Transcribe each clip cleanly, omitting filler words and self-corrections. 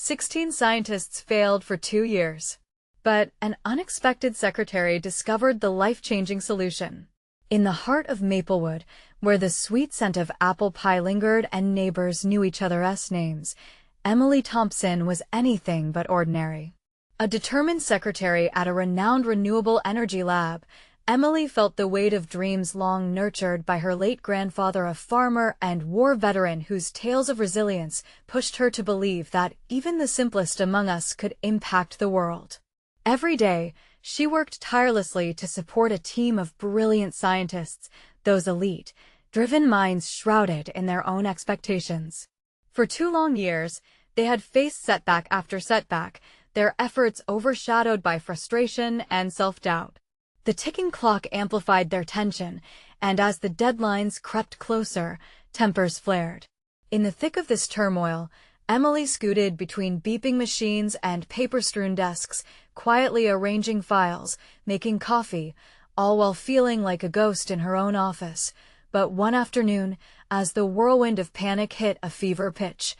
16 scientists failed for 2 years. But an unexpected secretary discovered the life-changing solution. In the heart of Maplewood, where the sweet scent of apple pie lingered and neighbors knew each other's names, Emily Thompson was anything but ordinary. A determined secretary at a renowned renewable energy lab, Emily felt the weight of dreams long nurtured by her late grandfather, a farmer and war veteran whose tales of resilience pushed her to believe that even the simplest among us could impact the world. Every day, she worked tirelessly to support a team of brilliant scientists, those elite, driven minds shrouded in their own expectations. For 2 long years, they had faced setback after setback, their efforts overshadowed by frustration and self-doubt. The ticking clock amplified their tension, and as the deadlines crept closer, tempers flared. In the thick of this turmoil, Emily scooted between beeping machines and paper-strewn desks, quietly arranging files, making coffee, all while feeling like a ghost in her own office. But one afternoon, as the whirlwind of panic hit a fever pitch,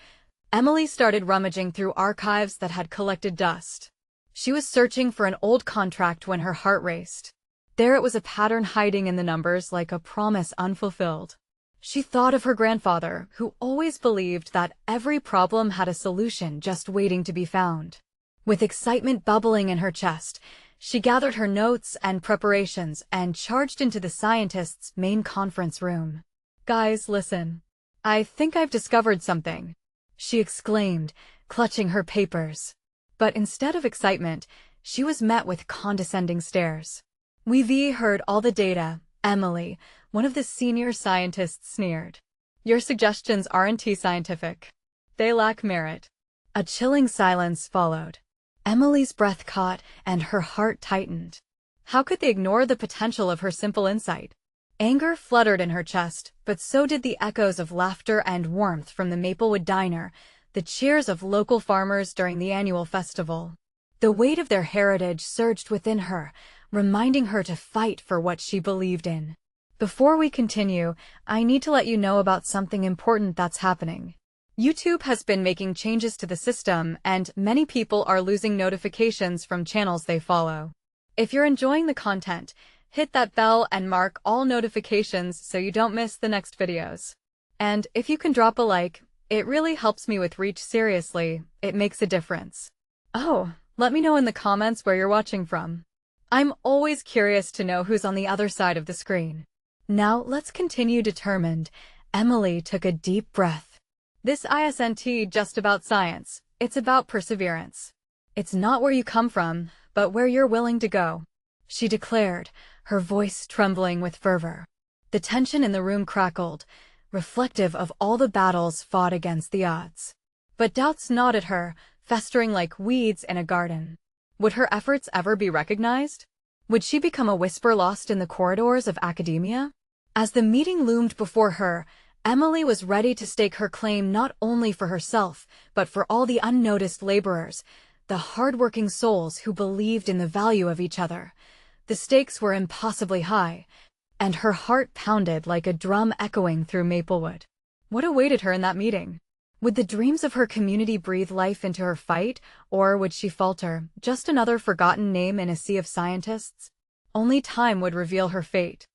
Emily started rummaging through archives that had collected dust. She was searching for an old contract when her heart raced. There it was, a pattern hiding in the numbers like a promise unfulfilled. She thought of her grandfather, who always believed that every problem had a solution just waiting to be found. With excitement bubbling in her chest, she gathered her notes and preparations and charged into the scientists' main conference room. "Guys, listen. I think I've discovered something," she exclaimed, clutching her papers. But instead of excitement, she was met with condescending stares. "We've heard all the data, Emily," one of the senior scientists sneered. "Your suggestions aren't scientific. They lack merit." A chilling silence followed. Emily's breath caught and her heart tightened. How could they ignore the potential of her simple insight? Anger fluttered in her chest, but so did the echoes of laughter and warmth from the Maplewood diner, the cheers of local farmers during the annual festival. The weight of their heritage surged within her, reminding her to fight for what she believed in. Before we continue, I need to let you know about something important that's happening. YouTube has been making changes to the system, and many people are losing notifications from channels they follow. If you're enjoying the content, hit that bell and mark all notifications so you don't miss the next videos. And if you can drop a like, it really helps me with reach. Seriously, it makes a difference. Oh, let me know in the comments where you're watching from. I'm always curious to know who's on the other side of the screen. Now let's continue. Determined, Emily took a deep breath. This isn't just about science, it's about perseverance. It's not where you come from, but where you're willing to go, she declared, her voice trembling with fervor. The tension in the room crackled, reflective of all the battles fought against the odds. But doubts gnawed at her, festering like weeds in a garden. Would her efforts ever be recognized? Would she become a whisper lost in the corridors of academia? As the meeting loomed before her, Emily was ready to stake her claim not only for herself, but for all the unnoticed laborers, the hard-working souls who believed in the value of each other. The stakes were impossibly high, and her heart pounded like a drum echoing through Maplewood. What awaited her in that meeting? Would the dreams of her community breathe life into her fight, or would she falter, just another forgotten name in a sea of scientists? Only time would reveal her fate.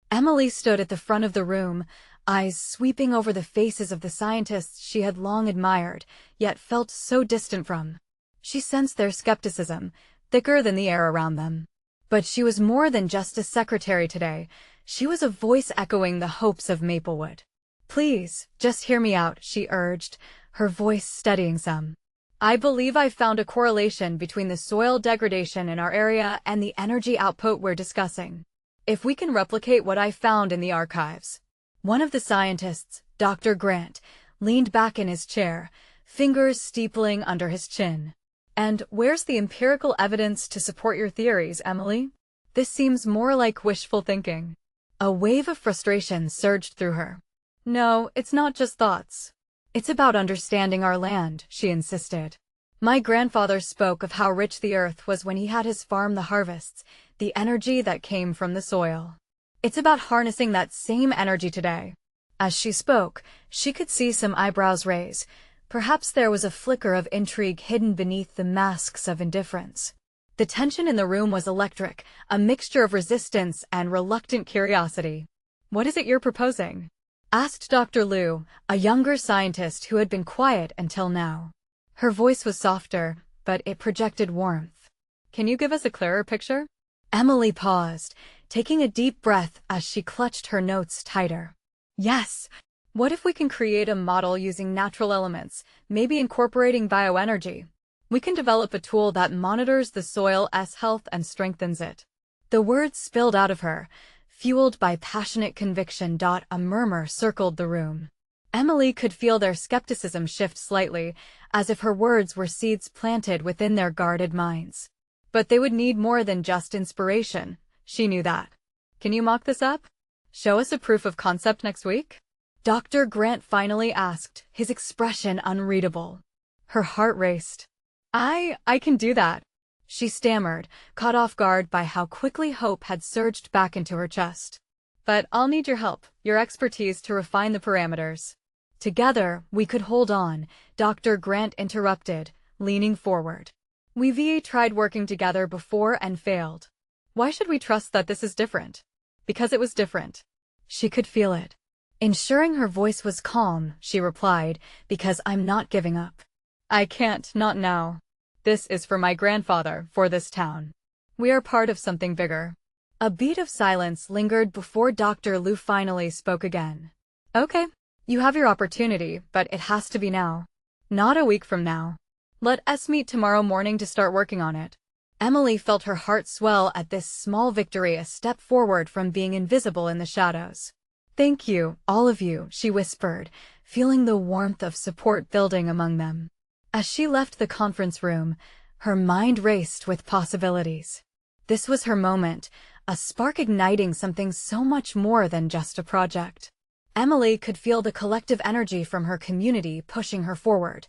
Emily stood at the front of the room, eyes sweeping over the faces of the scientists she had long admired, yet felt so distant from. She sensed their skepticism, thicker than the air around them. But she was more than just a secretary today. She was a voice echoing the hopes of Maplewood. "Please, just hear me out," she urged, her voice steadying some. "I believe I've found a correlation between the soil degradation in our area and the energy output we're discussing. If we can replicate what I found in the archives." One of the scientists, Dr. Grant, leaned back in his chair, fingers steepling under his chin. "And where's the empirical evidence to support your theories, Emily? This seems more like wishful thinking." A wave of frustration surged through her. "No, it's not just thoughts. It's about understanding our land," she insisted. "My grandfather spoke of how rich the earth was when he had his farm, the harvests, the energy that came from the soil. It's about harnessing that same energy today." As she spoke, she could see some eyebrows raise, Perhaps there was a flicker of intrigue hidden beneath the masks of indifference. The tension in the room was electric, a mixture of resistance and reluctant curiosity. "What is it you're proposing?" asked Dr. Liu, a younger scientist who had been quiet until now. Her voice was softer, but it projected warmth. "Can you give us a clearer picture?" Emily paused, taking a deep breath as she clutched her notes tighter. "Yes. What if we can create a model using natural elements, maybe incorporating bioenergy? We can develop a tool that monitors the soil's health and strengthens it." The words spilled out of her, fueled by passionate conviction. A murmur circled the room. Emily could feel their skepticism shift slightly, as if her words were seeds planted within their guarded minds. But they would need more than just inspiration. She knew that. "Can you mock this up? Show us a proof of concept next week?" Dr. Grant finally asked, his expression unreadable. Her heart raced. I can do that," she stammered, caught off guard by how quickly hope had surged back into her chest. "But I'll need your help, your expertise to refine the parameters." "Together, we could hold on," Dr. Grant interrupted, leaning forward. "We've tried working together before and failed. Why should we trust that this is different?" "Because it was different." She could feel it. Ensuring her voice was calm, she replied, "Because I'm not giving up. I can't, not now. This is for my grandfather, for this town. We are part of something bigger." A beat of silence lingered before Dr. Liu finally spoke again. "Okay, you have your opportunity, but it has to be now. Not a week from now. Let us meet tomorrow morning to start working on it." Emily felt her heart swell at this small victory, a step forward from being invisible in the shadows. "Thank you, all of you," she whispered, feeling the warmth of support building among them. As she left the conference room, her mind raced with possibilities. This was her moment, a spark igniting something so much more than just a project. Emily could feel the collective energy from her community pushing her forward.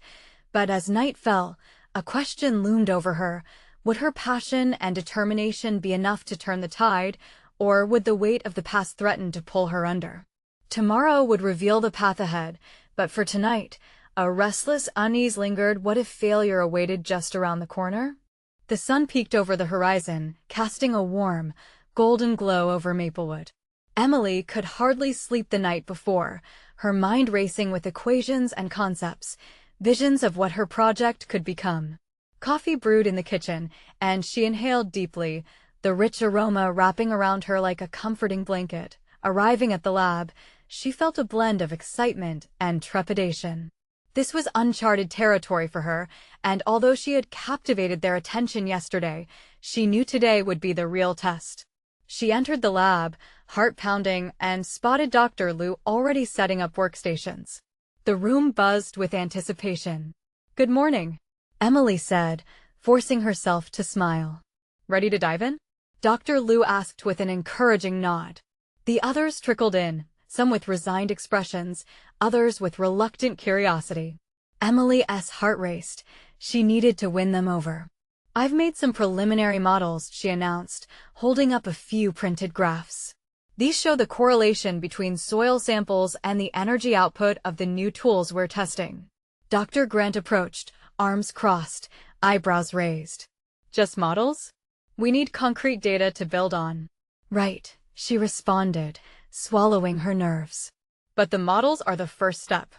But as night fell, a question loomed over her. Would her passion and determination be enough to turn the tide, or would the weight of the past threaten to pull her under? Tomorrow would reveal the path ahead, but for tonight, a restless unease lingered. What if failure awaited just around the corner? The sun peeked over the horizon, casting a warm, golden glow over Maplewood. Emily could hardly sleep the night before, her mind racing with equations and concepts, visions of what her project could become. Coffee brewed in the kitchen, and she inhaled deeply, the rich aroma wrapping around her like a comforting blanket. Arriving at the lab, she felt a blend of excitement and trepidation. This was uncharted territory for her, and although she had captivated their attention yesterday, she knew today would be the real test. She entered the lab, heart pounding, and spotted Dr. Liu already setting up workstations. The room buzzed with anticipation. "Good morning," Emily said, forcing herself to smile. "Ready to dive in?" Dr. Liu asked with an encouraging nod. The others trickled in, some with resigned expressions, others with reluctant curiosity. Emily's heart raced. She needed to win them over. "I've made some preliminary models," she announced, holding up a few printed graphs. "These show the correlation between soil samples and the energy output of the new tools we're testing." Dr. Grant approached, arms crossed, eyebrows raised. "Just models? We need concrete data to build on." "Right," she responded, swallowing her nerves. "But the models are the first step.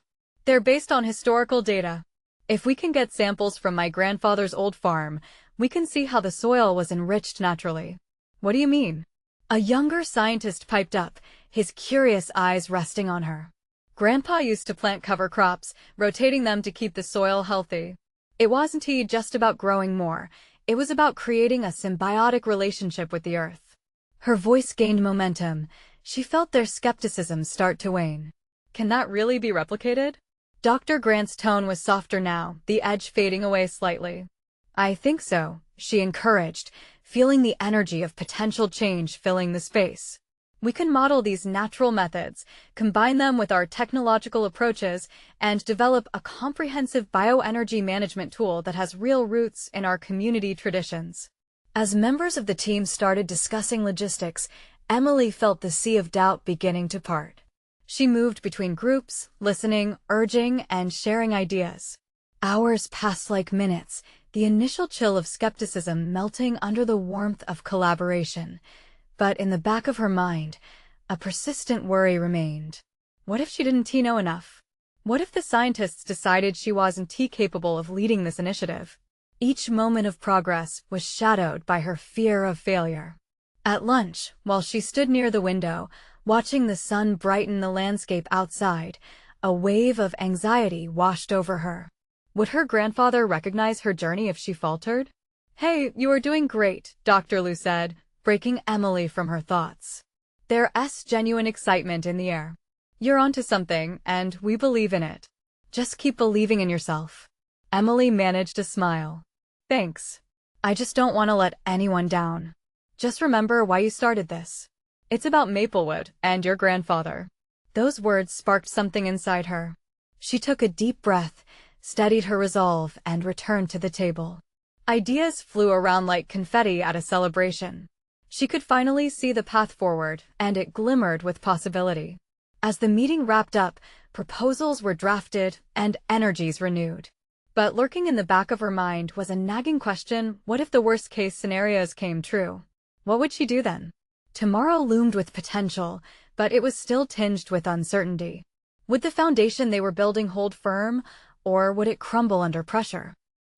They're based on historical data. If we can get samples from my grandfather's old farm, we can see how the soil was enriched naturally." "What do you mean?" A younger scientist piped up, his curious eyes resting on her. "Grandpa used to plant cover crops, rotating them to keep the soil healthy. It wasn't just about growing more, it was about creating a symbiotic relationship with the earth." Her voice gained momentum. She felt their skepticism start to wane. "Can that really be replicated?" Dr. Grant's tone was softer now, the edge fading away slightly. "I think so," she encouraged, feeling the energy of potential change filling the space. "We can model these natural methods, combine them with our technological approaches, and develop a comprehensive bioenergy management tool that has real roots in our community traditions." As members of the team started discussing logistics, Emily felt the sea of doubt beginning to part. She moved between groups, listening, urging, and sharing ideas. Hours passed like minutes, the initial chill of skepticism melting under the warmth of collaboration. But in the back of her mind, a persistent worry remained. What if she didn't know enough? What if the scientists decided she wasn't capable of leading this initiative? Each moment of progress was shadowed by her fear of failure. At lunch, while she stood near the window, watching the sun brighten the landscape outside, a wave of anxiety washed over her. Would her grandfather recognize her journey if she faltered? "Hey, you are doing great," Dr. Lu said, breaking Emily from her thoughts. There's genuine excitement in the air. "You're onto something, and we believe in it. Just keep believing in yourself." Emily managed a smile. "Thanks. I just don't want to let anyone down. Just remember why you started this. It's about Maplewood and your grandfather." Those words sparked something inside her. She took a deep breath, steadied her resolve, and returned to the table. Ideas flew around like confetti at a celebration. She could finally see the path forward, and it glimmered with possibility. As the meeting wrapped up, proposals were drafted and energies renewed. But lurking in the back of her mind was a nagging question: what if the worst-case scenarios came true? What would she do then? Tomorrow loomed with potential, but it was still tinged with uncertainty. Would the foundation they were building hold firm, or would it crumble under pressure?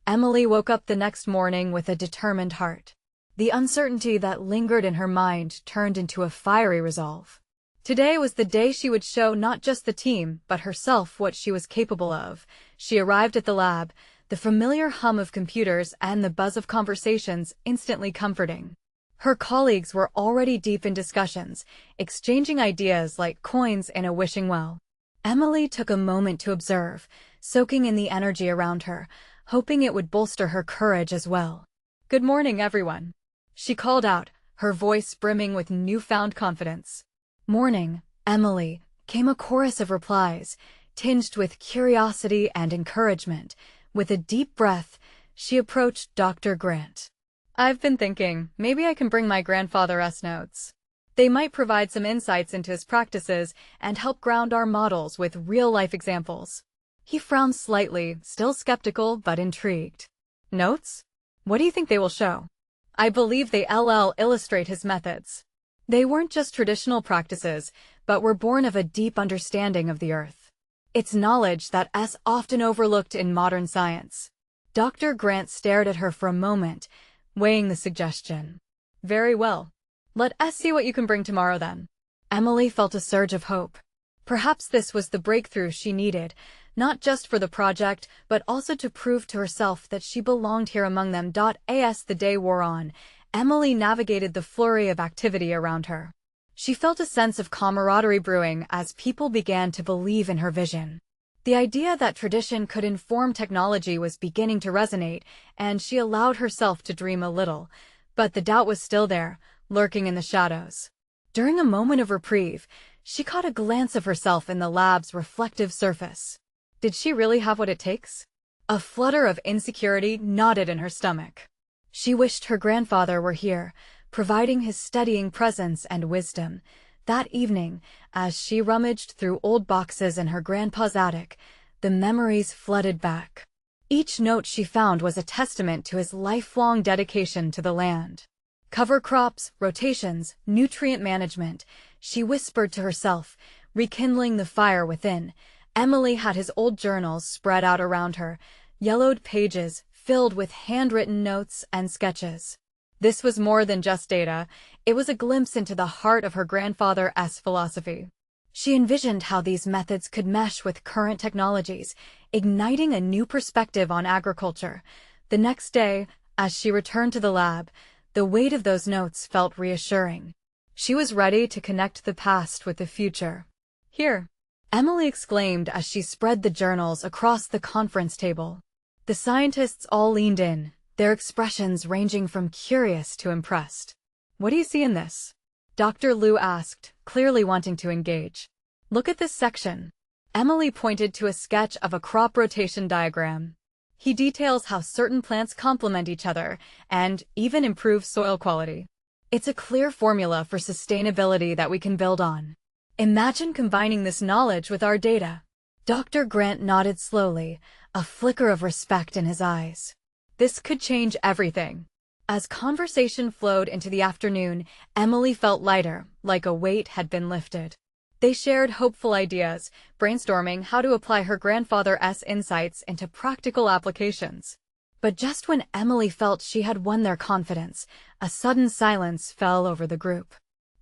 Emily woke up the next morning with a determined heart. The uncertainty that lingered in her mind turned into a fiery resolve. Today was the day she would show not just the team, but herself what she was capable of. She arrived at the lab, the familiar hum of computers and the buzz of conversations instantly comforting. Her colleagues were already deep in discussions, exchanging ideas like coins in a wishing well. Emily took a moment to observe, soaking in the energy around her, hoping it would bolster her courage as well. "Good morning, everyone," she called out, her voice brimming with newfound confidence. "Morning, Emily," came a chorus of replies, tinged with curiosity and encouragement. With a deep breath, she approached Dr. Grant. "I've been thinking, maybe I can bring my grandfather's notes. They might provide some insights into his practices and help ground our models with real-life examples." He frowned slightly, still skeptical but intrigued. "Notes? What do you think they will show?" "I believe they illustrate his methods. They weren't just traditional practices, but were born of a deep understanding of the Earth. It's knowledge that's often overlooked in modern science." Dr. Grant stared at her for a moment, weighing the suggestion. "Very well. Let us see what you can bring tomorrow then." Emily felt a surge of hope. Perhaps this was the breakthrough she needed, not just for the project, but also to prove to herself that she belonged here among them. As the day wore on, Emily navigated the flurry of activity around her. She felt a sense of camaraderie brewing as people began to believe in her vision. The idea that tradition could inform technology was beginning to resonate, and she allowed herself to dream a little. But the doubt was still there, lurking in the shadows. During a moment of reprieve, she caught a glance of herself in the lab's reflective surface. Did she really have what it takes? A flutter of insecurity knotted in her stomach. She wished her grandfather were here, providing his steadying presence and wisdom. That evening, as she rummaged through old boxes in her grandpa's attic, the memories flooded back. Each note she found was a testament to his lifelong dedication to the land. Cover crops, rotations, nutrient management, she whispered to herself, rekindling the fire within. Emily had his old journals spread out around her, yellowed pages filled with handwritten notes and sketches. This was more than just data, it was a glimpse into the heart of her grandfather's philosophy. She envisioned how these methods could mesh with current technologies, igniting a new perspective on agriculture. The next day, as she returned to the lab, the weight of those notes felt reassuring. She was ready to connect the past with the future. "Here," Emily exclaimed as she spread the journals across the conference table. The scientists all leaned in, their expressions ranging from curious to impressed. "What do you see in this?" Dr. Lu asked, clearly wanting to engage. "Look at this section." Emily pointed to a sketch of a crop rotation diagram. He details how certain plants complement each other and even improve soil quality. It's a clear formula for sustainability that we can build on. Imagine combining this knowledge with our data. Dr. Grant nodded slowly, a flicker of respect in his eyes. This could change everything. As conversation flowed into the afternoon, Emily felt lighter, like a weight had been lifted. They shared hopeful ideas, brainstorming how to apply her grandfather's insights into practical applications. But just when Emily felt she had won their confidence, a sudden silence fell over the group.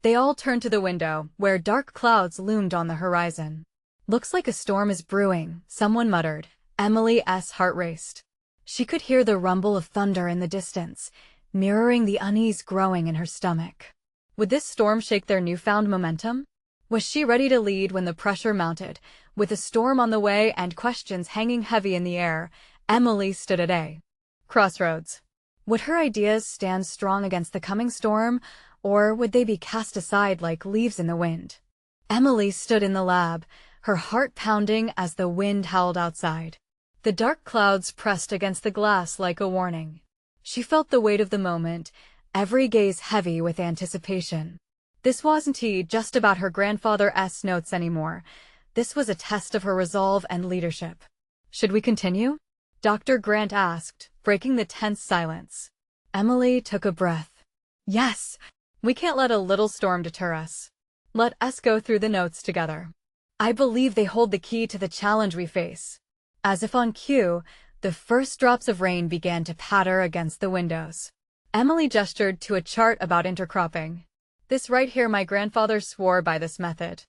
They all turned to the window, where dark clouds loomed on the horizon. "Looks like a storm is brewing," someone muttered. Emily's heart raced. She could hear the rumble of thunder in the distance, mirroring the unease growing in her stomach. Would this storm shake their newfound momentum? Was she ready to lead when the pressure mounted? With a storm on the way and questions hanging heavy in the air, Emily stood at a crossroads. Would her ideas stand strong against the coming storm, or would they be cast aside like leaves in the wind? Emily stood in the lab, her heart pounding as the wind howled outside. The dark clouds pressed against the glass like a warning. She felt the weight of the moment, every gaze heavy with anticipation. This wasn't just about her grandfather's notes anymore. This was a test of her resolve and leadership. "Should we continue?" Dr. Grant asked, breaking the tense silence. Emily took a breath. "Yes, we can't let a little storm deter us. Let us go through the notes together. I believe they hold the key to the challenge we face." As if on cue, the first drops of rain began to patter against the windows. Emily gestured to a chart about intercropping. "This right here, my grandfather swore by this method.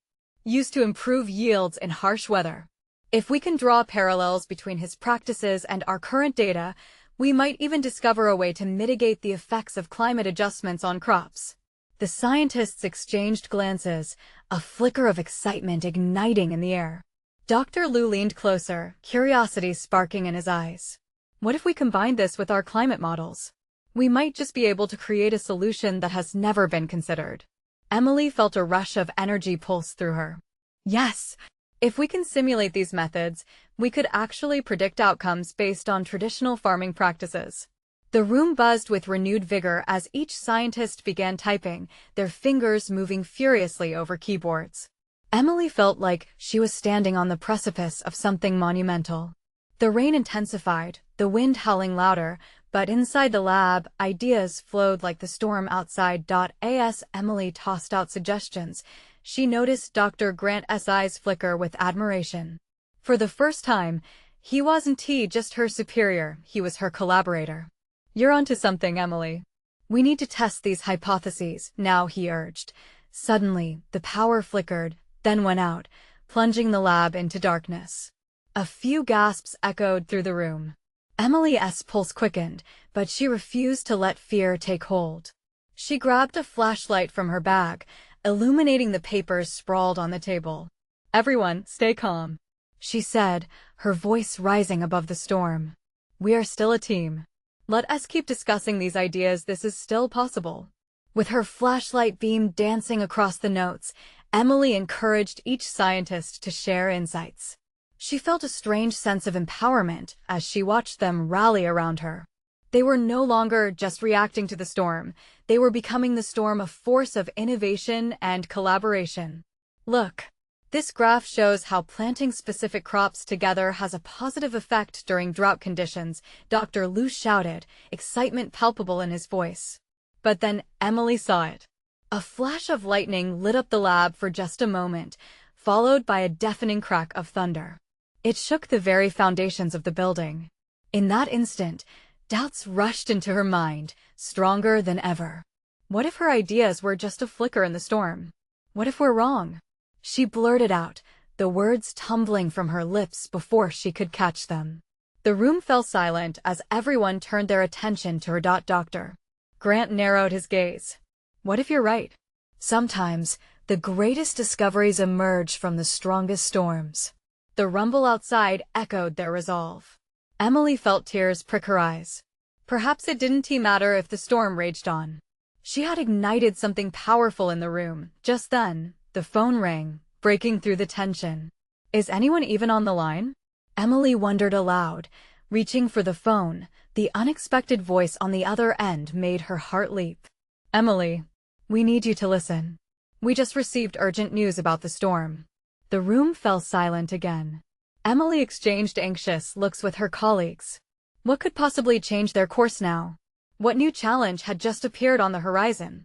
Used to improve yields in harsh weather. If we can draw parallels between his practices and our current data, we might even discover a way to mitigate the effects of climate adjustments on crops." The scientists exchanged glances, a flicker of excitement igniting in the air. Dr. Liu leaned closer, curiosity sparking in his eyes. "What if we combine this with our climate models? We might just be able to create a solution that has never been considered." Emily felt a rush of energy pulse through her. "Yes! If we can simulate these methods, we could actually predict outcomes based on traditional farming practices." The room buzzed with renewed vigor as each scientist began typing, their fingers moving furiously over keyboards. Emily felt like she was standing on the precipice of something monumental. The rain intensified, the wind howling louder, but inside the lab, ideas flowed like the storm outside. As Emily tossed out suggestions, she noticed Dr. Grant's eyes flicker with admiration. For the first time, he wasn't just her superior, he was her collaborator. "You're onto something, Emily. We need to test these hypotheses now," he urged. Suddenly, the power flickered, then went out, plunging the lab into darkness. A few gasps echoed through the room. Emily's pulse quickened, but she refused to let fear take hold. She grabbed a flashlight from her bag, illuminating the papers sprawled on the table. "Everyone, stay calm," she said, her voice rising above the storm. "We are still a team. Let us keep discussing these ideas. This is still possible." With her flashlight beam dancing across the notes, Emily encouraged each scientist to share insights. She felt a strange sense of empowerment as she watched them rally around her. They were no longer just reacting to the storm. They were becoming the storm, a force of innovation and collaboration. "Look, this graph shows how planting specific crops together has a positive effect during drought conditions," Dr. Liu shouted, excitement palpable in his voice. But then Emily saw it. A flash of lightning lit up the lab for just a moment, followed by a deafening crack of thunder. It shook the very foundations of the building. In that instant, doubts rushed into her mind, stronger than ever. What if her ideas were just a flicker in the storm? What if we're wrong? She blurted out, the words tumbling from her lips before she could catch them. The room fell silent as everyone turned their attention to her. Dr. Grant narrowed his gaze. "What if you're right? Sometimes, the greatest discoveries emerge from the strongest storms." The rumble outside echoed their resolve. Emily felt tears prick her eyes. Perhaps it didn't matter if the storm raged on. She had ignited something powerful in the room. Just then, the phone rang, breaking through the tension. "Is anyone even on the line?" Emily wondered aloud. Reaching for the phone, the unexpected voice on the other end made her heart leap. "Emily, we need you to listen." We just received urgent news about the storm. The room fell silent again. Emily exchanged anxious looks with her colleagues. What could possibly change their course now? What new challenge had just appeared on the horizon?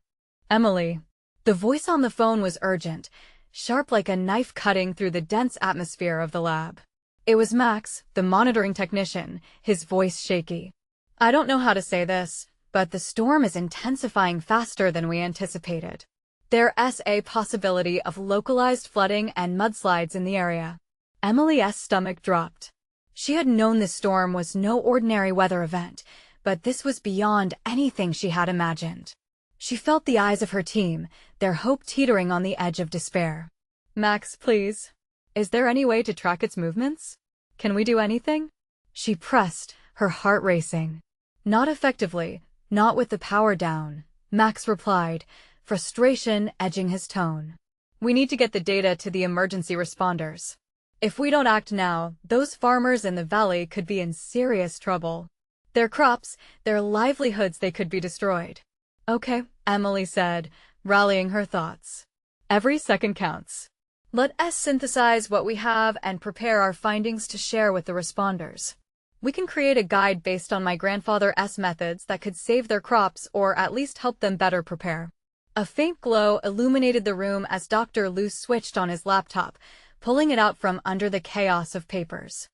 Emily. The voice on the phone was urgent, sharp like a knife cutting through the dense atmosphere of the lab. It was Max, the monitoring technician, his voice shaky. I don't know how to say this, but the storm is intensifying faster than we anticipated. There's a possibility of localized flooding and mudslides in the area. Emily's stomach dropped. She had known this storm was no ordinary weather event, but this was beyond anything she had imagined. She felt the eyes of her team, their hope teetering on the edge of despair. Max, please. Is there any way to track its movements? Can we do anything? She pressed, her heart racing. Not effectively, not with the power down, Max replied, frustration edging his tone. We need to get the data to the emergency responders. If we don't act now, those farmers in the valley could be in serious trouble. Their crops, their livelihoods, they could be destroyed. Okay, Emily said, rallying her thoughts. Every second counts. Let us synthesize what we have and prepare our findings to share with the responders. We can create a guide based on my grandfather's methods that could save their crops or at least help them better prepare. A faint glow illuminated the room as Dr. Liu switched on his laptop, pulling it out from under the chaos of papers.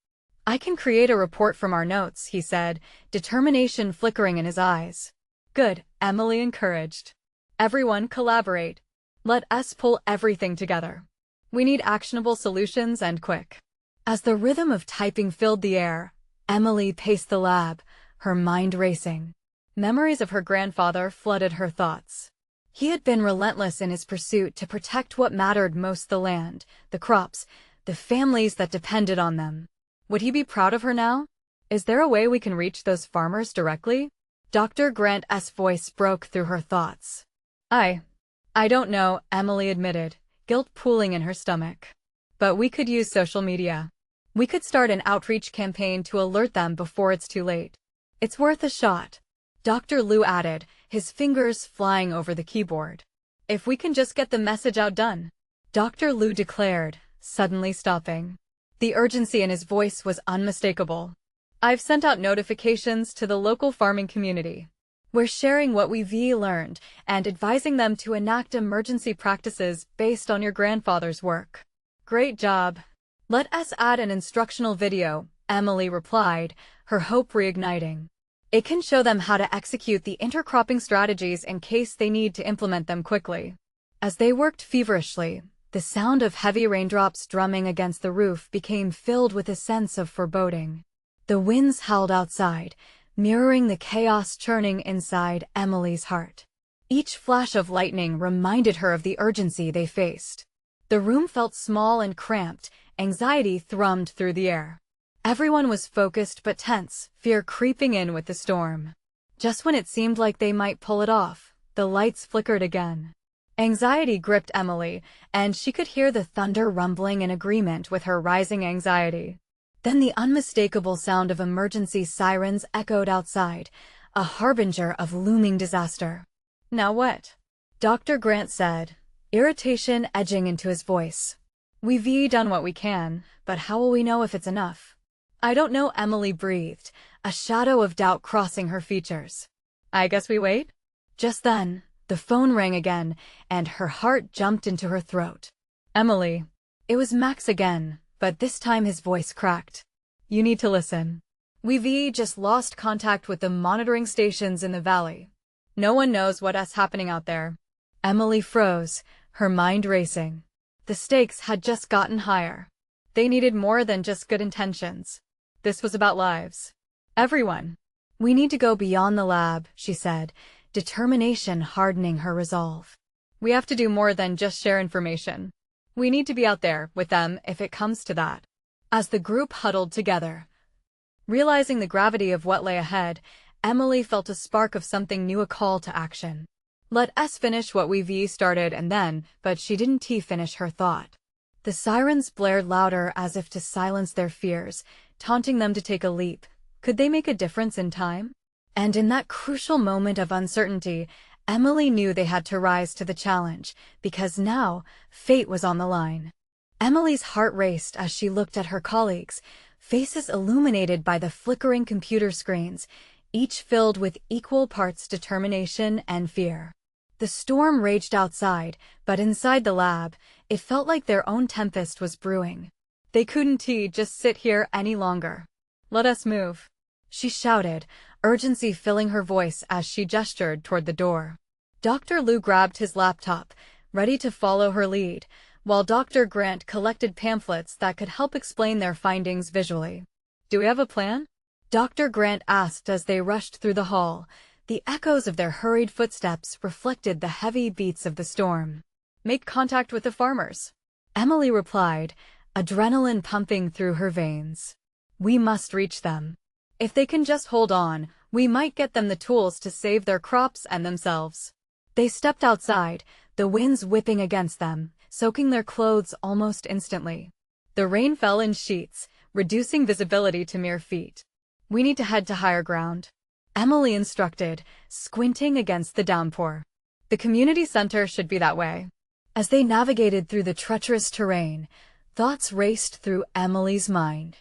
I can create a report from our notes, he said, determination flickering in his eyes. Good, Emily encouraged. Everyone collaborate. Let us pull everything together. We need actionable solutions and quick. As the rhythm of typing filled the air, Emily paced the lab, her mind racing. Memories of her grandfather flooded her thoughts. He had been relentless in his pursuit to protect what mattered most: the land, the crops, the families that depended on them. Would he be proud of her now? Is there a way we can reach those farmers directly? Dr. Grant's voice broke through her thoughts. I don't know, Emily admitted, guilt pooling in her stomach. But we could use social media. We could start an outreach campaign to alert them before it's too late. It's worth a shot, Dr. Liu added, his fingers flying over the keyboard. If we can just get the message out done, Dr. Liu declared, suddenly stopping. The urgency in his voice was unmistakable. I've sent out notifications to the local farming community. We're sharing what we've learned and advising them to enact emergency practices based on your grandfather's work. Great job. Let us add an instructional video, Emily replied, her hope reigniting. It can show them how to execute the intercropping strategies in case they need to implement them quickly. As they worked feverishly, the sound of heavy raindrops drumming against the roof became filled with a sense of foreboding. The winds howled outside, mirroring the chaos churning inside Emily's heart. Each flash of lightning reminded her of the urgency they faced. The room felt small and cramped, anxiety thrummed through the air. Everyone was focused but tense, fear creeping in with the storm. Just when it seemed like they might pull it off, the lights flickered again. Anxiety gripped Emily, and she could hear the thunder rumbling in agreement with her rising anxiety. Then the unmistakable sound of emergency sirens echoed outside, a harbinger of looming disaster. Now what? Dr. Grant said, irritation edging into his voice. We've done what we can, but how will we know if it's enough? I don't know, Emily breathed, a shadow of doubt crossing her features. I guess we wait? Just then, the phone rang again, and her heart jumped into her throat. Emily. It was Max again, but this time his voice cracked. You need to listen. We've just lost contact with the monitoring stations in the valley. No one knows what's happening out there. Emily froze, her mind racing. The stakes had just gotten higher. They needed more than just good intentions. This was about lives. Everyone. We need to go beyond the lab, she said, determination hardening her resolve. We have to do more than just share information. We need to be out there with them if it comes to that. As the group huddled together, realizing the gravity of what lay ahead, Emily felt a spark of something new, a call to action. Let us finish what we've started and then, but she didn't finish her thought. The sirens blared louder as if to silence their fears, taunting them to take a leap. Could they make a difference in time? And in that crucial moment of uncertainty, Emily knew they had to rise to the challenge, because now, fate was on the line. Emily's heart raced as she looked at her colleagues, faces illuminated by the flickering computer screens, each filled with equal parts determination and fear. The storm raged outside, but inside the lab, it felt like their own tempest was brewing. They couldn't just sit here any longer. "Let us move," she shouted, urgency filling her voice as she gestured toward the door. Dr. Liu grabbed his laptop, ready to follow her lead, while Dr. Grant collected pamphlets that could help explain their findings visually. "Do we have a plan?" Dr. Grant asked as they rushed through the hall. The echoes of their hurried footsteps reflected the heavy beats of the storm. "Make contact with the farmers," Emily replied, adrenaline pumping through her veins. "We must reach them. If they can just hold on, we might get them the tools to save their crops and themselves." They stepped outside, the winds whipping against them, soaking their clothes almost instantly. The rain fell in sheets, reducing visibility to mere feet. "We need to head to higher ground," Emily instructed, squinting against the downpour. "The community center should be that way." As they navigated through the treacherous terrain, thoughts raced through Emily's mind.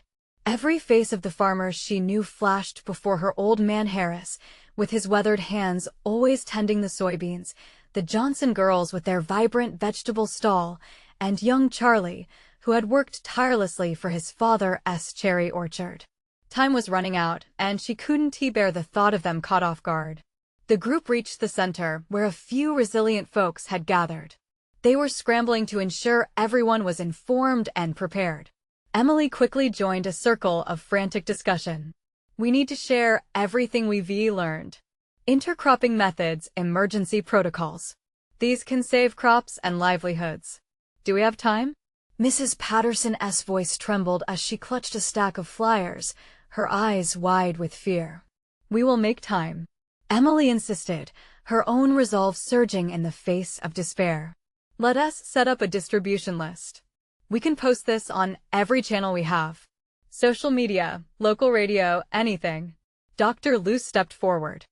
Every face of the farmer she knew flashed before her: old man Harris, with his weathered hands always tending the soybeans, the Johnson girls with their vibrant vegetable stall, and young Charlie, who had worked tirelessly for his father's cherry orchard. Time was running out, and she couldn't bear the thought of them caught off guard. The group reached the center, where a few resilient folks had gathered. They were scrambling to ensure everyone was informed and prepared. Emily quickly joined a circle of frantic discussion. "We need to share everything we've learned. Intercropping methods, emergency protocols. These can save crops and livelihoods. Do we have time?" Mrs. Patterson's voice trembled as she clutched a stack of flyers, her eyes wide with fear. "We will make time," Emily insisted, her own resolve surging in the face of despair. "Let us set up a distribution list. We can post this on every channel we have. Social media, local radio, anything." Dr. Liu stepped forward.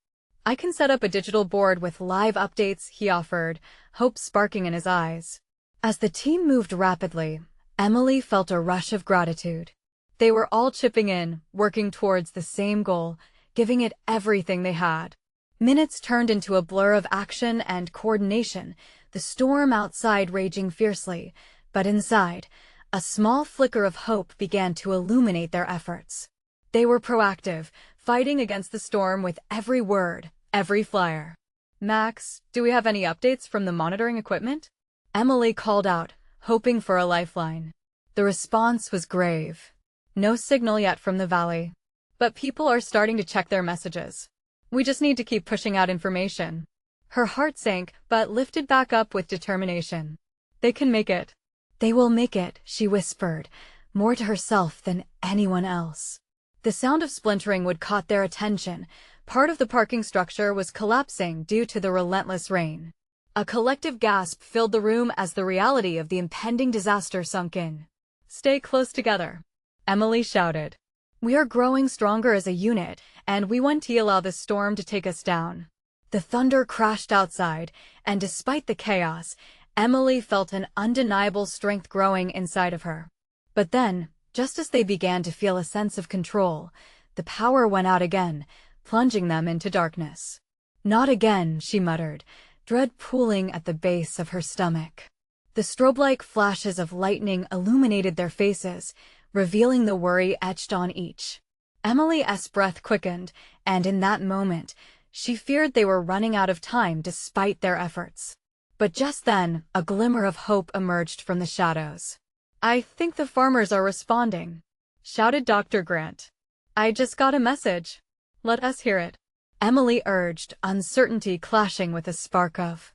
"I can set up a digital board with live updates," he offered, hope sparking in his eyes. As the team moved rapidly, Emily felt a rush of gratitude. They were all chipping in, working towards the same goal, giving it everything they had. Minutes turned into a blur of action and coordination, the storm outside raging fiercely, but inside, a small flicker of hope began to illuminate their efforts. They were proactive, fighting against the storm with every word, every flyer. "Max, do we have any updates from the monitoring equipment?" Emily called out, hoping for a lifeline. The response was grave. "No signal yet from the valley. But people are starting to check their messages. We just need to keep pushing out information." Her heart sank, but lifted back up with determination. "They can make it. They will make it," she whispered, more to herself than anyone else. The sound of splintering wood caught their attention. Part of the parking structure was collapsing due to the relentless rain. A collective gasp filled the room as the reality of the impending disaster sunk in. "Stay close together," Emily shouted. "We are growing stronger as a unit, and we won't allow this storm to take us down." The thunder crashed outside, and despite the chaos, Emily felt an undeniable strength growing inside of her. But then, just as they began to feel a sense of control, the power went out again, plunging them into darkness. "Not again," she muttered, dread pooling at the base of her stomach. The strobe-like flashes of lightning illuminated their faces, revealing the worry etched on each. Emily's breath quickened, and in that moment, she feared they were running out of time despite their efforts. But just then, a glimmer of hope emerged from the shadows. "I think the farmers are responding," shouted Dr. Grant. "I just got a message. Let us hear it," Emily urged, uncertainty clashing with a spark of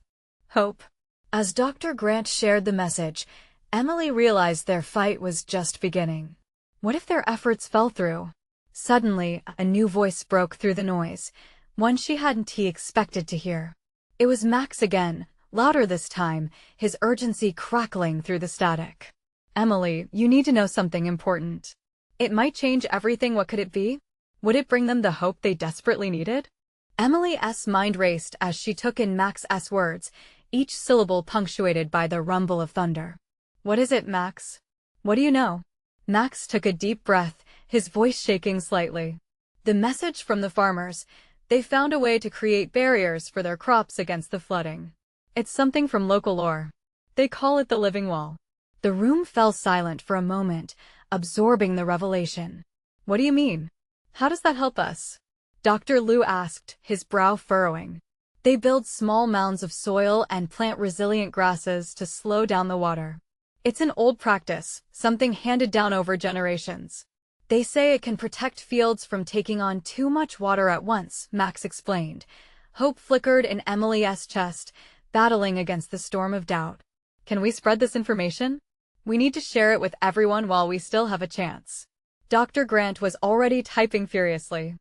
hope. As Dr. Grant shared the message, Emily realized their fight was just beginning. What if their efforts fell through? Suddenly, a new voice broke through the noise, one she hadn't expected to hear. It was Max again, louder this time, his urgency crackling through the static. "Emily, you need to know something important. It might change everything. What could it be? Would it bring them the hope they desperately needed?" Emily's mind raced as she took in Max's words, each syllable punctuated by the rumble of thunder. "What is it, Max? What do you know?" Max took a deep breath, his voice shaking slightly. "The message from the farmers. They found a way to create barriers for their crops against the flooding. It's something from local lore. They call it the living wall." The room fell silent for a moment, absorbing the revelation. "What do you mean? How does that help us?" Dr. Liu asked, his brow furrowing. "They build small mounds of soil and plant resilient grasses to slow down the water. It's an old practice, something handed down over generations. They say it can protect fields from taking on too much water at once," Max explained. Hope flickered in Emily's chest, battling against the storm of doubt. "Can we spread this information? We need to share it with everyone while we still have a chance." Dr. Grant was already typing furiously.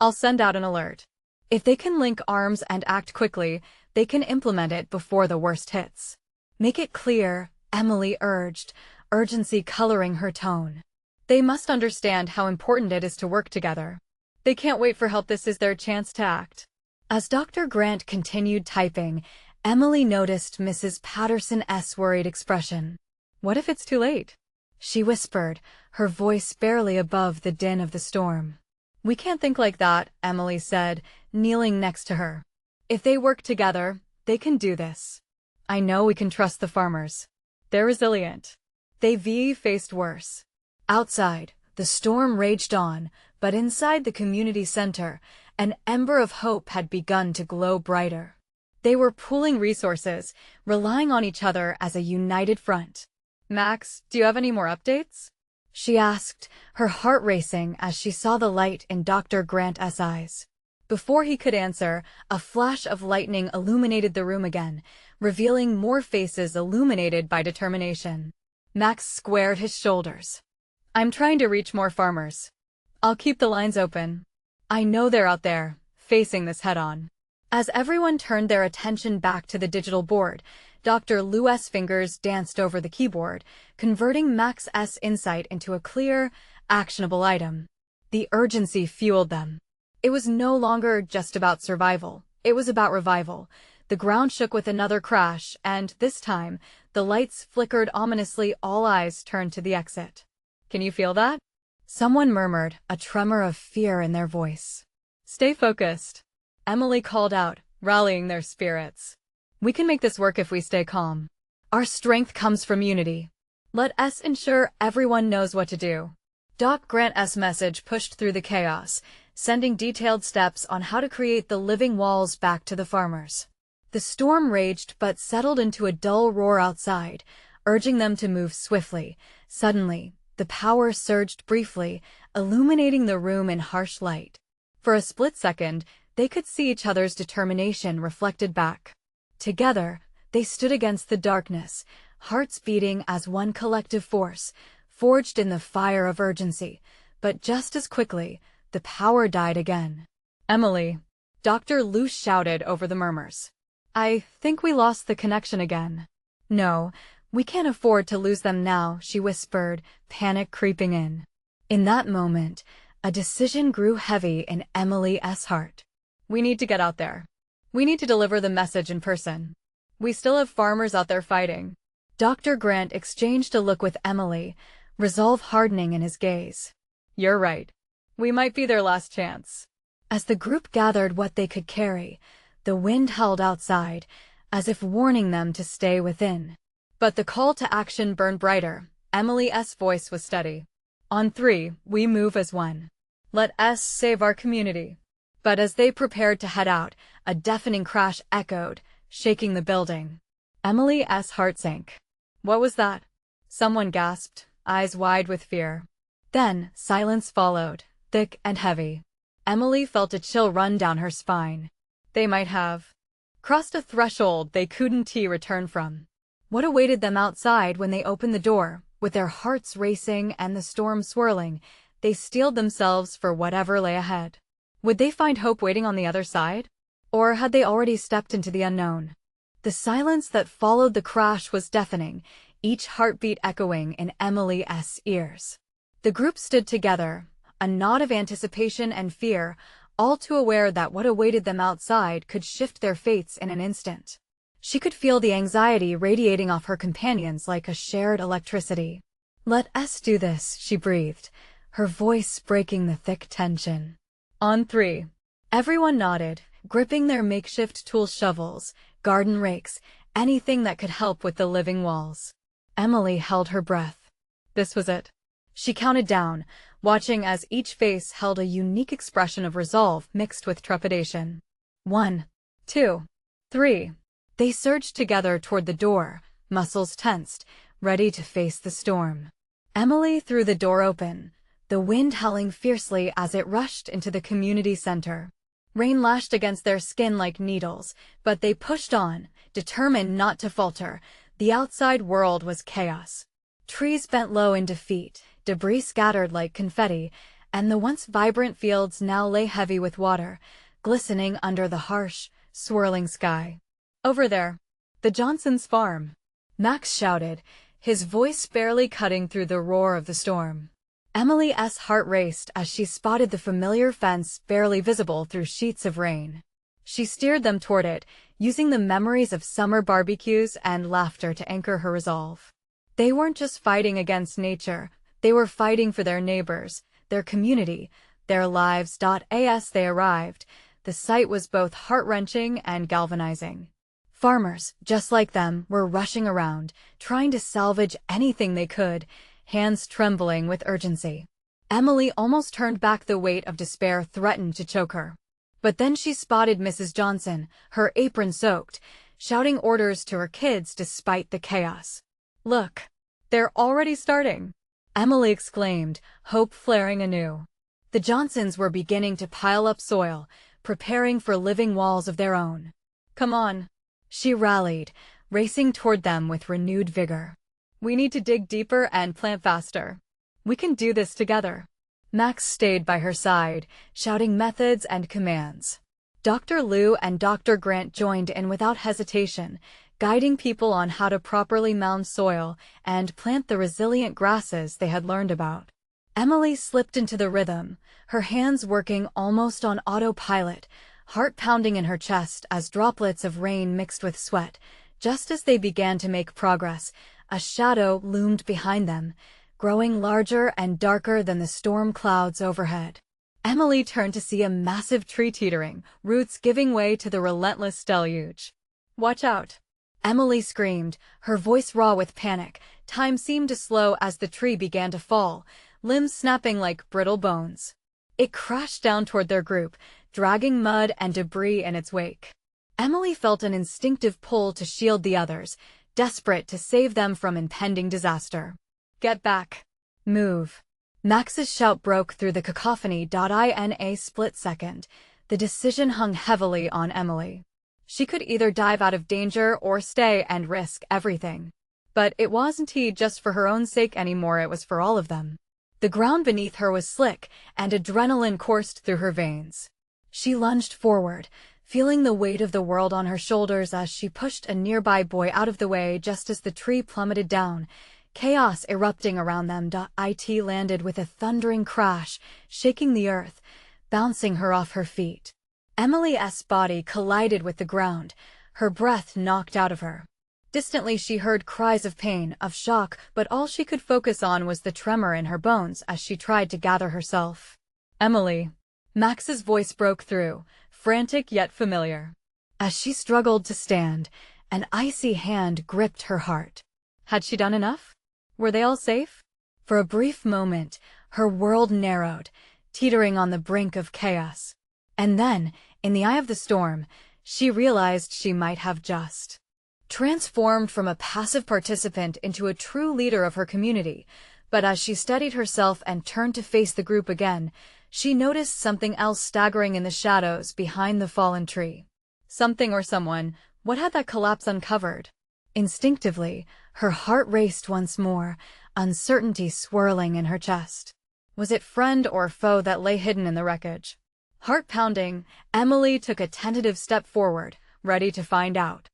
"I'll send out an alert. If they can link arms and act quickly, they can implement it before the worst hits." "Make it clear," Emily urged, urgency coloring her tone. "They must understand how important it is to work together. They can't wait for help. This is their chance to act." As Dr. Grant continued typing, Emily noticed Mrs. Patterson's worried expression. "What if it's too late?" she whispered, her voice barely above the din of the storm. "We can't think like that," Emily said, kneeling next to her. "If they work together, they can do this. I know we can trust the farmers. They're resilient." They faced worse. Outside, the storm raged on, but inside the community center, an ember of hope had begun to glow brighter. They were pooling resources, relying on each other as a united front. "Max, do you have any more updates?" she asked, her heart racing as she saw the light in Dr. Grant's eyes. Before he could answer, a flash of lightning illuminated the room again, revealing more faces illuminated by determination. Max squared his shoulders. "I'm trying to reach more farmers. I'll keep the lines open. I know they're out there, facing this head-on." As everyone turned their attention back to the digital board, Dr. Liu's fingers danced over the keyboard, converting Max's insight into a clear, actionable item. The urgency fueled them. It was no longer just about survival. It was about revival. The ground shook with another crash, and, this time, the lights flickered ominously. All eyes turned to the exit. "Can you feel that?" someone murmured, a tremor of fear in their voice. "Stay focused," Emily called out, rallying their spirits. "We can make this work if we stay calm. Our strength comes from unity. Let us ensure everyone knows what to do." Doc Grant's message pushed through the chaos, sending detailed steps on how to create the living walls back to the farmers. The storm raged but settled into a dull roar outside, urging them to move swiftly. Suddenly, the power surged briefly, illuminating the room in harsh light. For a split second, they could see each other's determination reflected back. Together, they stood against the darkness, hearts beating as one collective force, forged in the fire of urgency. But just as quickly, the power died again. "Emily," Dr. Liu shouted over the murmurs. "I think we lost the connection again." "No, we can't afford to lose them now," she whispered, panic creeping in. In that moment, a decision grew heavy in Emily's heart. "We need to get out there. We need to deliver the message in person. We still have farmers out there fighting." Dr. Grant exchanged a look with Emily, resolve hardening in his gaze. "You're right. We might be their last chance." As the group gathered what they could carry, the wind howled outside, as if warning them to stay within. But the call to action burned brighter. Emily's voice was steady. "On 3, we move as one. Let us save our community." But as they prepared to head out, a deafening crash echoed, shaking the building. Emily's heart sank. "What was that?" someone gasped, eyes wide with fear. Then, silence followed, thick and heavy. Emily felt a chill run down her spine. They might have crossed a threshold they couldn't return from. What awaited them outside when they opened the door? With their hearts racing and the storm swirling, they steeled themselves for whatever lay ahead. Would they find hope waiting on the other side? Or had they already stepped into the unknown? The silence that followed the crash was deafening, each heartbeat echoing in Emily's ears. The group stood together, a knot of anticipation and fear, all too aware that what awaited them outside could shift their fates in an instant. She could feel the anxiety radiating off her companions like a shared electricity. "Let us do this," she breathed, her voice breaking the thick tension. On three. Everyone nodded, gripping their makeshift tool shovels, garden rakes, anything that could help with the living walls. Emily held her breath. This was it. She counted down, watching as each face held a unique expression of resolve mixed with trepidation. 1, 2, 3. They surged together toward the door, muscles tensed, ready to face the storm. Emily threw the door open, the wind howling fiercely as it rushed into the community center. Rain lashed against their skin like needles, but they pushed on, determined not to falter. The outside world was chaos. Trees bent low in defeat, debris scattered like confetti, and the once vibrant fields now lay heavy with water, glistening under the harsh, swirling sky. "Over there, the Johnsons' farm," Max shouted, his voice barely cutting through the roar of the storm. Emily's heart raced as she spotted the familiar fence barely visible through sheets of rain. She steered them toward it, using the memories of summer barbecues and laughter to anchor her resolve. They weren't just fighting against nature, they were fighting for their neighbors, their community, their lives. As they arrived, the sight was both heart-wrenching and galvanizing. Farmers, just like them, were rushing around, trying to salvage anything they could, hands trembling with urgency. Emily almost turned back. The weight of despair threatened to choke her. But then she spotted Mrs. Johnson, her apron soaked, shouting orders to her kids despite the chaos. "Look, they're already starting," Emily exclaimed, hope flaring anew. The Johnsons were beginning to pile up soil, preparing for living walls of their own. "Come on," she rallied, racing toward them with renewed vigor. "We need to dig deeper and plant faster. We can do this together." Max stayed by her side, shouting methods and commands. Dr. Liu and Dr. Grant joined in without hesitation, guiding people on how to properly mound soil and plant the resilient grasses they had learned about. Emily slipped into the rhythm, her hands working almost on autopilot, heart pounding in her chest as droplets of rain mixed with sweat. Just as they began to make progress, a shadow loomed behind them, growing larger and darker than the storm clouds overhead. Emily turned to see a massive tree teetering, roots giving way to the relentless deluge. "Watch out!" Emily screamed, her voice raw with panic. Time seemed to slow as the tree began to fall, limbs snapping like brittle bones. It crashed down toward their group, dragging mud and debris in its wake. Emily felt an instinctive pull to shield the others, desperate to save them from impending disaster. "Get back! Move!" Max's shout broke through the cacophony. In a split second, the decision hung heavily on Emily. She could either dive out of danger or stay and risk everything. But it wasn't just for her own sake anymore, it was for all of them. The ground beneath her was slick, and adrenaline coursed through her veins. She lunged forward, feeling the weight of the world on her shoulders as she pushed a nearby boy out of the way just as the tree plummeted down, chaos erupting around them. It landed with a thundering crash, shaking the earth, bouncing her off her feet. Emily's body collided with the ground, her breath knocked out of her. Distantly she heard cries of pain, of shock, but all she could focus on was the tremor in her bones as she tried to gather herself. "Emily." Max's voice broke through, frantic yet familiar. As she struggled to stand, an icy hand gripped her heart. Had she done enough? Were they all safe? For a brief moment, her world narrowed, teetering on the brink of chaos. And then, in the eye of the storm, she realized she might have just transformed from a passive participant into a true leader of her community. But as she steadied herself and turned to face the group again, she noticed something else staggering in the shadows behind the fallen tree. Something or someone, what had that collapse uncovered? Instinctively, her heart raced once more, uncertainty swirling in her chest. Was it friend or foe that lay hidden in the wreckage? Heart pounding, Emily took a tentative step forward, ready to find out.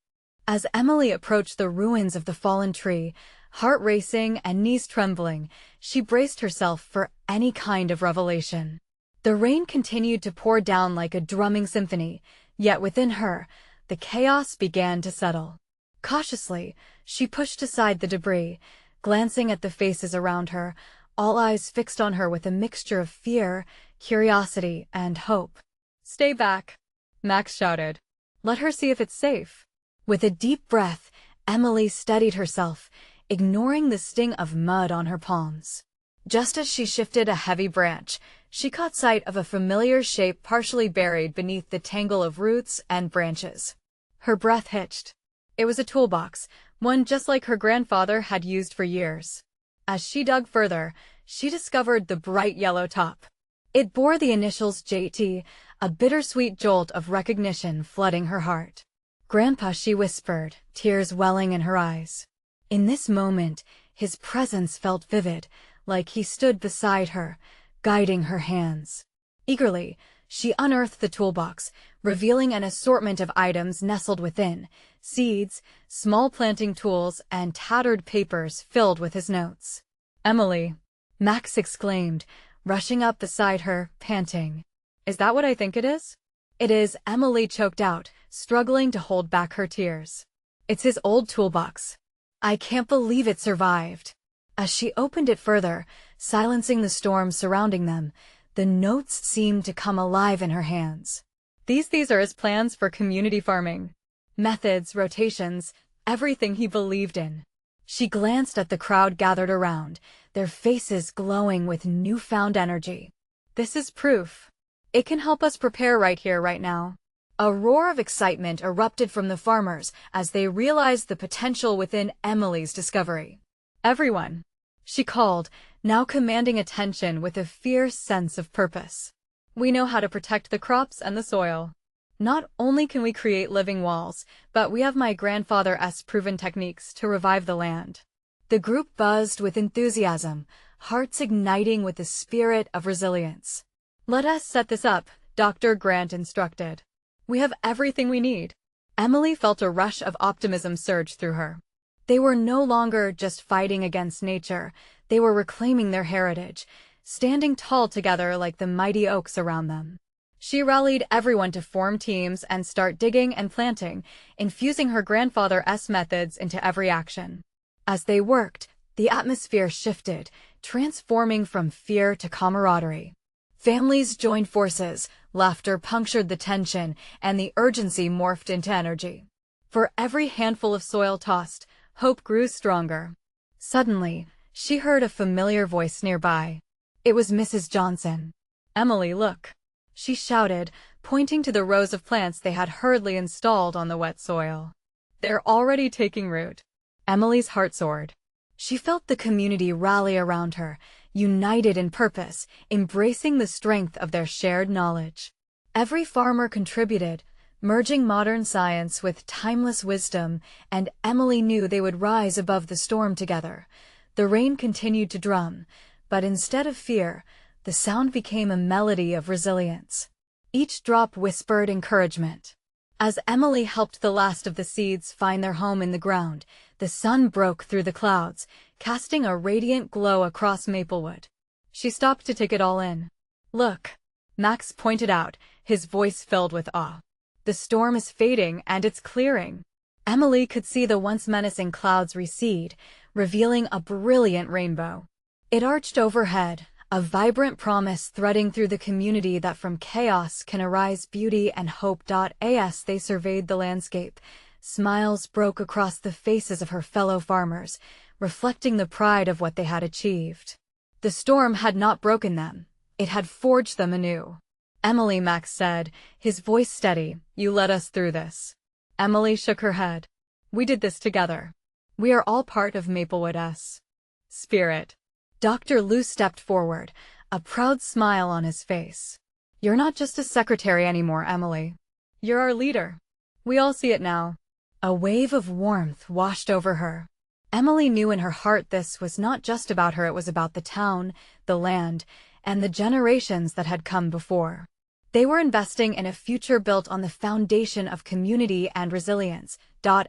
As Emily approached the ruins of the fallen tree, heart racing and knees trembling, she braced herself for any kind of revelation. The rain continued to pour down like a drumming symphony, yet within her, the chaos began to settle. Cautiously, she pushed aside the debris, glancing at the faces around her, all eyes fixed on her with a mixture of fear, curiosity, and hope. "Stay back," Max shouted. "Let her see if it's safe." With a deep breath, Emily steadied herself, ignoring the sting of mud on her palms. Just as she shifted a heavy branch, she caught sight of a familiar shape partially buried beneath the tangle of roots and branches. Her breath hitched. It was a toolbox, one just like her grandfather had used for years. As she dug further, she discovered the bright yellow top. It bore the initials JT, a bittersweet jolt of recognition flooding her heart. "Grandpa," she whispered, tears welling in her eyes. In this moment, his presence felt vivid, like he stood beside her, guiding her hands. Eagerly, she unearthed the toolbox, revealing an assortment of items nestled within: seeds, small planting tools, and tattered papers filled with his notes. "Emily," Max exclaimed, rushing up beside her, panting. "Is that what I think it is?" "It is," Emily choked out, struggling to hold back her tears. "It's his old toolbox. I can't believe it survived." As she opened it further, silencing the storm surrounding them, the notes seemed to come alive in her hands. These are his plans for community farming. Methods, rotations, everything he believed in. She glanced at the crowd gathered around, their faces glowing with newfound energy. "This is proof. It can help us prepare right here, right now." A roar of excitement erupted from the farmers as they realized the potential within Emily's discovery. "Everyone," she called, now commanding attention with a fierce sense of purpose. "We know how to protect the crops and the soil. Not only can we create living walls, but we have my grandfather's proven techniques to revive the land." The group buzzed with enthusiasm, hearts igniting with the spirit of resilience. "Let us set this up," Dr. Grant instructed. "We have everything we need." Emily felt a rush of optimism surge through her. They were no longer just fighting against nature, they were reclaiming their heritage, standing tall together like the mighty oaks around them. She rallied everyone to form teams and start digging and planting, infusing her grandfather's methods into every action. As they worked, the atmosphere shifted, transforming from fear to camaraderie. Families joined forces, laughter punctured the tension, and the urgency morphed into energy. For every handful of soil tossed, hope grew stronger. Suddenly, she heard a familiar voice nearby. It was Mrs. Johnson. "Emily, look," she shouted, pointing to the rows of plants they had hurriedly installed on the wet soil. "They're already taking root." Emily's heart soared. She felt the community rally around her, united in purpose, embracing the strength of their shared knowledge. Every farmer contributed, merging modern science with timeless wisdom, and Emily knew they would rise above the storm together. The rain continued to drum, but instead of fear, the sound became a melody of resilience. Each drop whispered encouragement. As Emily helped the last of the seeds find their home in the ground, the sun broke through the clouds, casting a radiant glow across Maplewood. She stopped to take it all in. "Look," Max pointed out, his voice filled with awe. "The storm is fading and it's clearing." Emily could see the once menacing clouds recede, revealing a brilliant rainbow. It arched overhead, a vibrant promise threading through the community that from chaos can arise beauty and hope. As they surveyed the landscape, smiles broke across the faces of her fellow farmers, reflecting the pride of what they had achieved. The storm had not broken them, it had forged them anew. "Emily," Max said, his voice steady, "you led us through this." Emily shook her head. "We did this together. We are all part of Maplewood's spirit." Dr. Liu stepped forward, a proud smile on his face. "You're not just a secretary anymore, Emily. You're our leader. We all see it now." A wave of warmth washed over her. Emily knew in her heart this was not just about her, it was about the town, the land, and the generations that had come before. They were investing in a future built on the foundation of community and resilience.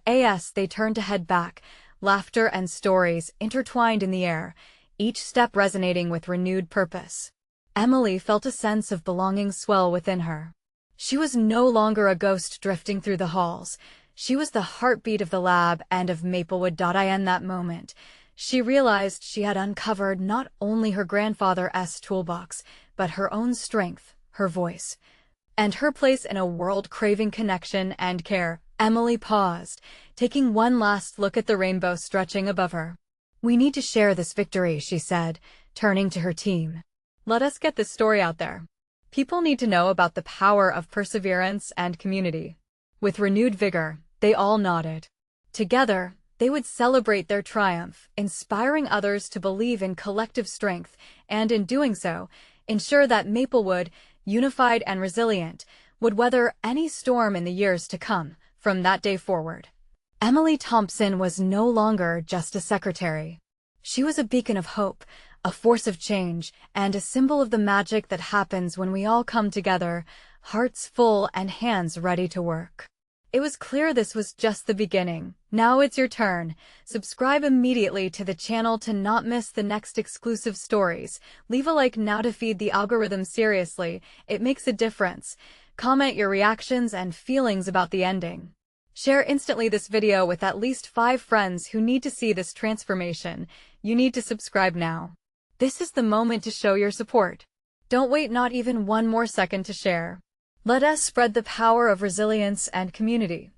As they turned to head back, laughter and stories intertwined in the air, each step resonating with renewed purpose. Emily felt a sense of belonging swell within her. She was no longer a ghost drifting through the halls. She was the heartbeat of the lab and of Maplewood. In that moment, she realized she had uncovered not only her grandfather's toolbox, but her own strength, her voice, and her place in a world craving connection and care. Emily paused, taking one last look at the rainbow stretching above her. "We need to share this victory," she said, turning to her team. "Let us get this story out there. People need to know about the power of perseverance and community." With renewed vigor, they all nodded. Together, they would celebrate their triumph, inspiring others to believe in collective strength, and in doing so, ensure that Maplewood, unified and resilient, would weather any storm in the years to come. From that day forward, Emily Thompson was no longer just a secretary. She was a beacon of hope, a force of change, and a symbol of the magic that happens when we all come together, hearts full and hands ready to work. It was clear this was just the beginning. Now it's your turn. Subscribe immediately to the channel to not miss the next exclusive stories. Leave a like now to feed the algorithm. Seriously, it makes a difference. Comment your reactions and feelings about the ending. Share instantly this video with at least 5 friends who need to see this transformation. You need to subscribe now. This is the moment to show your support. Don't wait not even one more second to share. Let us spread the power of resilience and community.